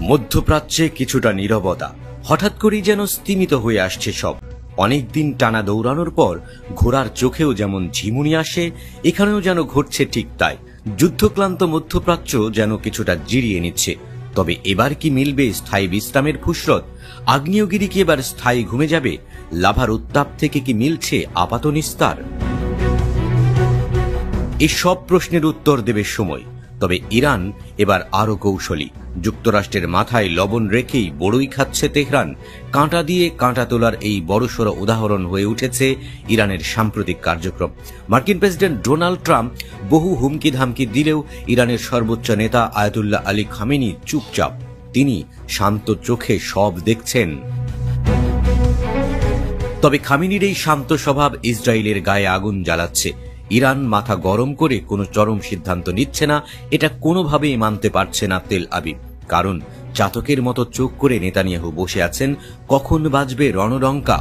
মধ্যপ্রাচ্যে কিছুটা নীরবতা, হঠাৎ করেই যেন স্তিমিত হয়ে আসছে সব। অনেকদিন টানা দৌড়ানোর পর ঘোড়ার চোখেও যেমন ঝিমুনি আসে, এখানেও যেন ঘটছে ঠিক তাই। যুদ্ধক্লান্ত মধ্যপ্রাচ্য যেন কিছুটা জিরিয়ে নিচ্ছে। তবে এবার কি মিলবে স্থায়ী বিশ্রামের ফুসরত? আগ্নেয়গিরি কি এবার স্থায়ী ঘুমে যাবে? লাভার উত্তাপ থেকে কি মিলছে আপাত নিস্তার? এই সব প্রশ্নের উত্তর দেবে সময়। তবে ইরান এবার আরো কৌশলী। যুক্তরাষ্ট্রের মাথায় লবণ রেখেই বড়ই খাচ্ছে তেহরান। কাঁটা দিয়ে কাঁটা তোলার এই বড়সড় উদাহরণ হয়ে উঠেছে ইরানের সাম্প্রতিক কার্যক্রম। মার্কিন প্রেসিডেন্ট ডোনাল্ড ট্রাম্প বহু হুমকি ধামকি দিলেও ইরানের সর্বোচ্চ নেতা আয়াতুল্লাহ আলী খামেনি চুপচাপ। তিনি শান্ত চোখে সব দেখছেন। তবে খামেনির এই শান্ত স্বভাব ইসরায়েলের গায়ে আগুন জ্বালাচ্ছে। ইরান মাথা গরম করে কোনো চরম সিদ্ধান্ত নিচ্ছে না, এটা কোনোভাবেই মানতে পারছে না তেল আবিব। কারণ চাতকের মতো চোখ করে নেতানিয়াহু বসে আছেন, কখন বাজবে রণডঙ্কা।